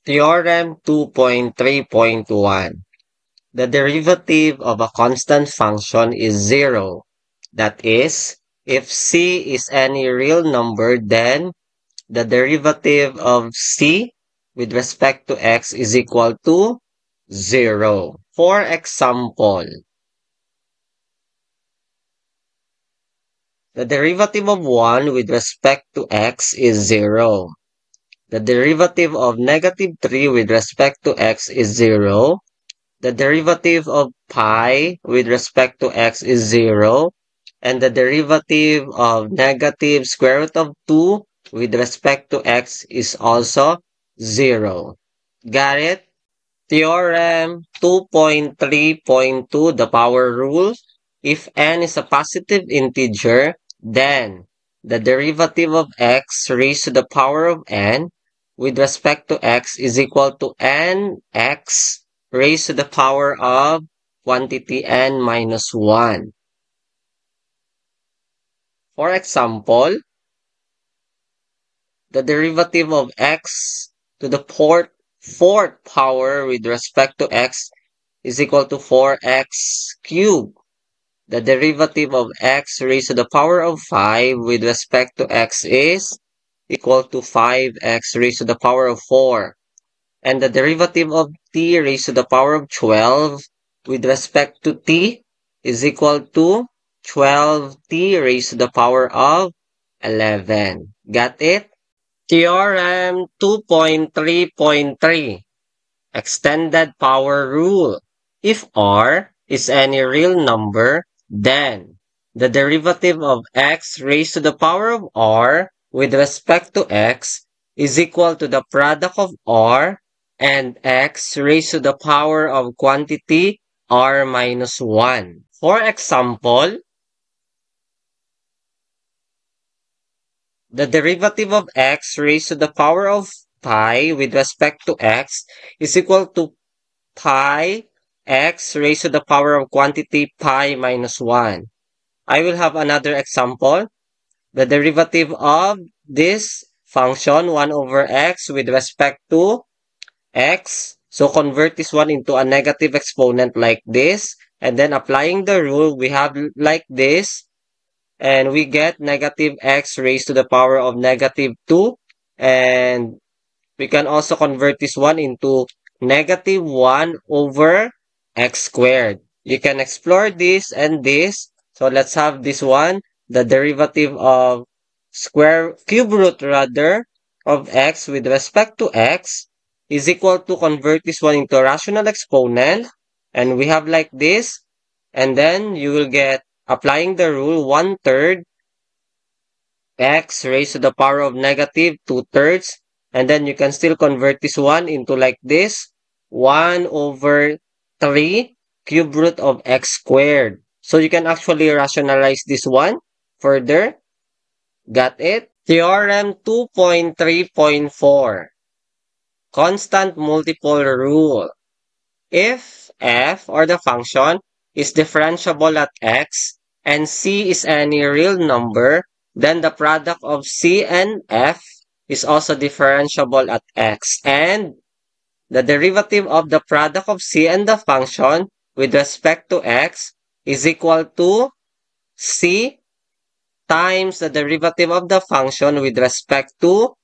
Theorem 2.3.1. The derivative of a constant function is 0. That is, if c is any real number, then the derivative of c with respect to x is equal to 0. For example, the derivative of 1 with respect to x is 0. The derivative of negative 3 with respect to x is 0. The derivative of pi with respect to x is 0. And the derivative of negative square root of 2 with respect to x is also 0. Got it? Theorem 2.3.2, the power rule. If n is a positive integer, then the derivative of x raised to the power of n with respect to x is equal to nx raised to the power of quantity n minus 1. For example, the derivative of x to the fourth power with respect to x is equal to 4x cubed. The derivative of x raised to the power of 5 with respect to x is equal to 5x raised to the power of 4. And the derivative of t raised to the power of 12 with respect to t is equal to 12t raised to the power of 11. Got it? Theorem 2.3.3. Extended power rule. If r is any real number, then the derivative of x raised to the power of r with respect to x is equal to the product of r and x raised to the power of quantity r minus 1. For example, the derivative of x raised to the power of pi with respect to x is equal to pi x raised to the power of quantity pi minus 1. I will have another example. The derivative of this function 1 over x with respect to x. So convert this one into a negative exponent like this. And then applying the rule, we have like this. And we get negative x raised to the power of negative 2. And we can also convert this one into negative 1 over x squared. You can explore this and this. So let's have this one. The derivative of cube root rather of x with respect to x is equal to convert this one into a rational exponent. And we have like this. And then you will get, applying the rule, 1/3 x raised to the power of negative 2/3. And then you can still convert this one into like this. 1 over 3 cube root of x squared. So you can actually rationalize this one further. Got it? Theorem 2.3.4. Constant multiple rule. If f, or the function, is differentiable at x, and c is any real number, then the product of c and f is also differentiable at x. And the derivative of the product of c and the function with respect to x is equal to c times the derivative of the function with respect to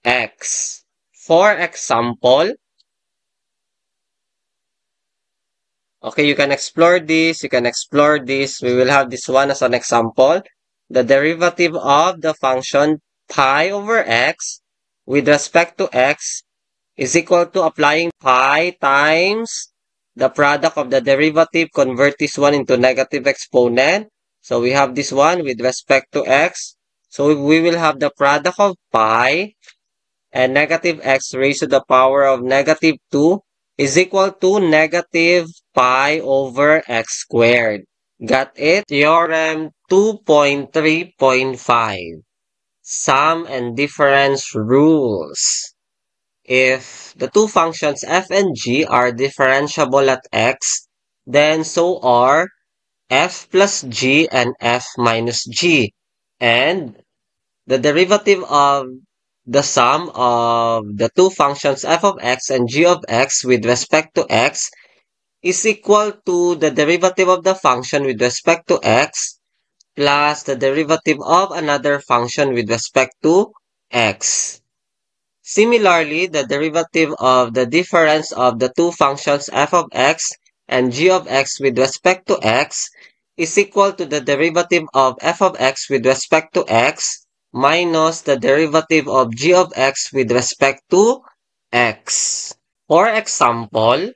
x. For example, okay, you can explore this, We will have this one as an example. The derivative of the function pi over x with respect to x is equal to applying pi times the product of the derivative, convert this one into negative exponent. So we have this one with respect to x. So we will have the product of pi and negative x raised to the power of negative 2 is equal to negative pi over x squared. Got it? Theorem 2.3.5. Sum and difference rules. If the two functions f and g are differentiable at x, then so are f plus g and f minus g. And the derivative of the sum of the two functions f of x and g of x with respect to x is equal to the derivative of the function with respect to x plus the derivative of another function with respect to x. Similarly, the derivative of the difference of the two functions f of x and g of x with respect to x is equal to the derivative of f of x with respect to x minus the derivative of g of x with respect to x. For example,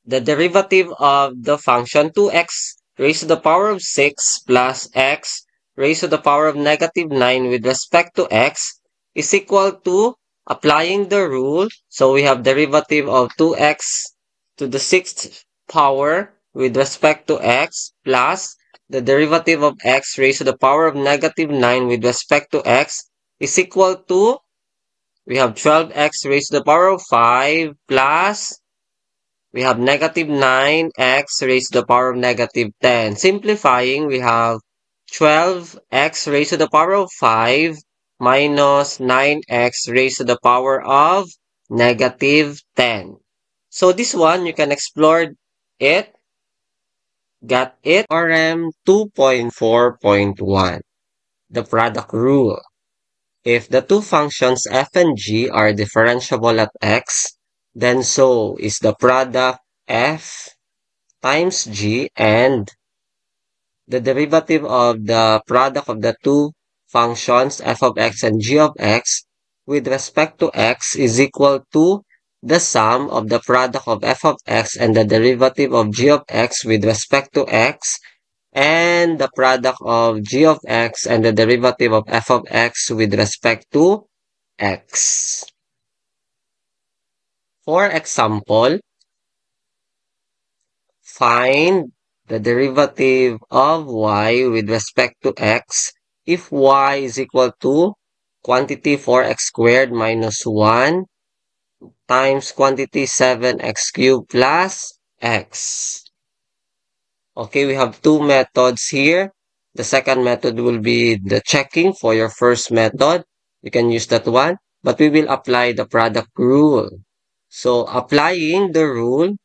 the derivative of the function 2x raised to the power of 6 plus x raised to the power of negative 9 with respect to x is equal to applying the rule. So we have derivative of 2x to the 6th power with respect to x plus the derivative of x raised to the power of negative 9 with respect to x is equal to, we have 12x raised to the power of 5 plus we have negative 9x raised to the power of negative 10. Simplifying, we have 12x raised to the power of 5 minus 9x raised to the power of negative 10. So this one, you can explore it. Got it? Theorem 2.4.1. The product rule. If the two functions f and g are differentiable at x, then so is the product f times g, and the derivative of the product of the two functions f of x and g of x with respect to x is equal to the sum of the product of f of x and the derivative of g of x with respect to x and the product of g of x and the derivative of f of x with respect to x. For example, find the derivative of y with respect to x if y is equal to quantity 4x squared minus 1 times quantity 7x cubed plus x. Okay, we have two methods here. The second method will be the checking for your first method. You can use that one, but we will apply the product rule. So applying the rule,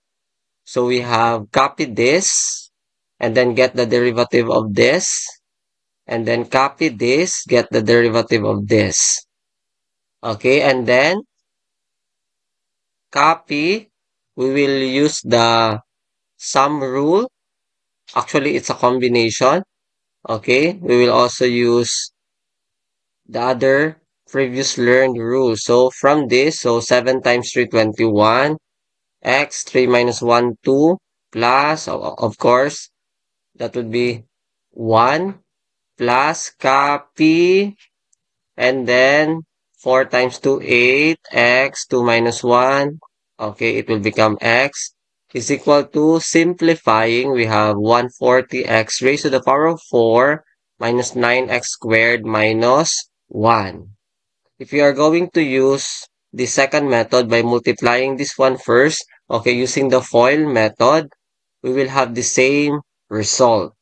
so we have copy this and then get the derivative of this and then copy this, get the derivative of this. Okay, and then copy, we will use the sum rule. Actually, it's a combination. Okay, we will also use the other previous learned rule. So from this, so 7 times 3, 21, x, 3 minus 1, 2, plus, of course, that would be 1, plus, copy, and then 4 times 2, 8, x, 2 minus 1, okay, it will become x, is equal to, simplifying, we have 140x raised to the power of 4 minus 9x squared minus 1. If you are going to use the second method by multiplying this one first, okay, using the FOIL method, we will have the same result.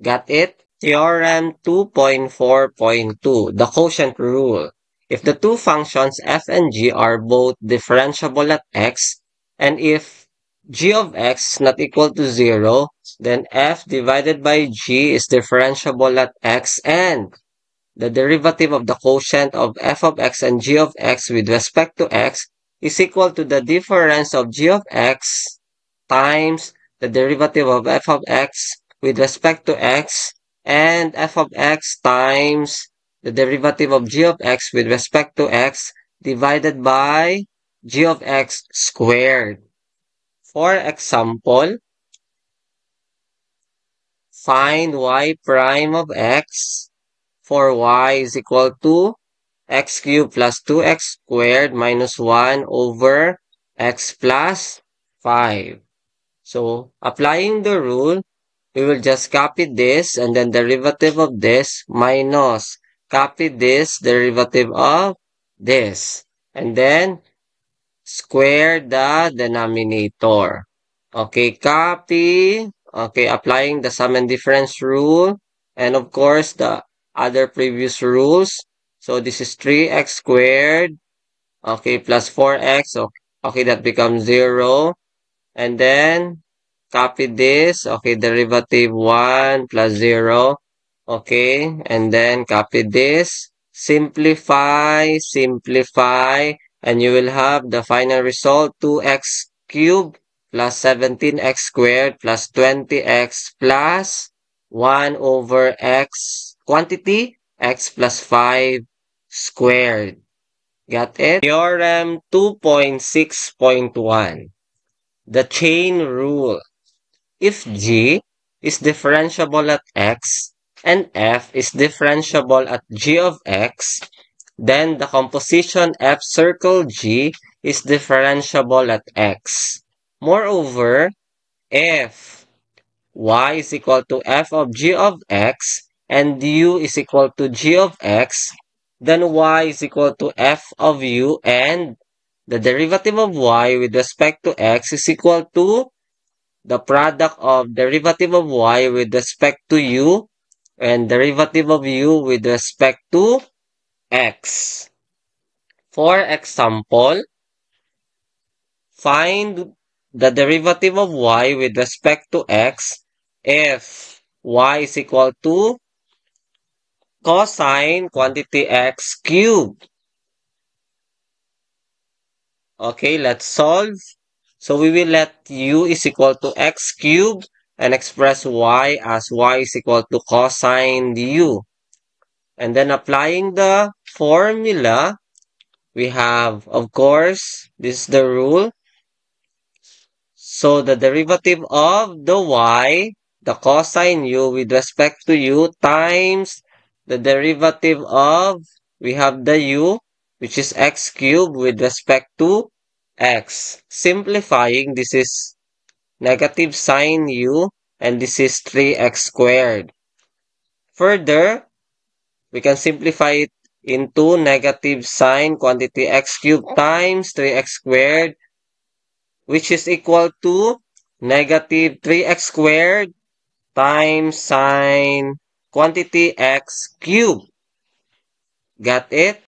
Got it? Theorem 2.4.2, the quotient rule. If the two functions f and g are both differentiable at x, and if g of x is not equal to 0, then f divided by g is differentiable at x, and the derivative of the quotient of f of x and g of x with respect to x is equal to the difference of g of x times the derivative of f of x with respect to x and f of x times the derivative of g of x with respect to x divided by g of x squared. For example, find y prime of x for y is equal to x cubed plus 2x squared minus 1 over x plus 5. So, applying the rule, we will just copy this and then derivative of this minus copy this derivative of this. And then square the denominator. Okay, copy. Okay, applying the sum and difference rule. And of course, the other previous rules. So this is 3x squared. Okay, plus 4x. Okay, that becomes 0. And then, copy this. Okay, derivative 1 plus 0. Okay, and then copy this. Simplify, simplify. And you will have the final result, 2x cubed plus 17x squared plus 20x plus 1 over x quantity, x plus 5 squared. Got it? Theorem 2.6.1. The chain rule. If G is differentiable at x and f is differentiable at g of x, then the composition f circle G is differentiable at x. Moreover, if y is equal to f of g of x and u is equal to g of x, then y is equal to f of u and the derivative of y with respect to x is equal to the product of derivative of y with respect to u and derivative of u with respect to x. For example, find the derivative of y with respect to x if y is equal to cosine quantity x cubed. Okay, let's solve. So we will let u is equal to x cubed and express y as y is equal to cosine u. And then applying the formula, we have, of course, this is the rule. So the derivative of the y, the cosine u with respect to u times the derivative of, we have the u, which is x cubed with respect to x. Simplifying, this is negative sine u, and this is 3x squared. Further, we can simplify it into negative sine quantity x cubed times 3x squared, which is equal to negative 3x squared times sine quantity x cubed. Got it?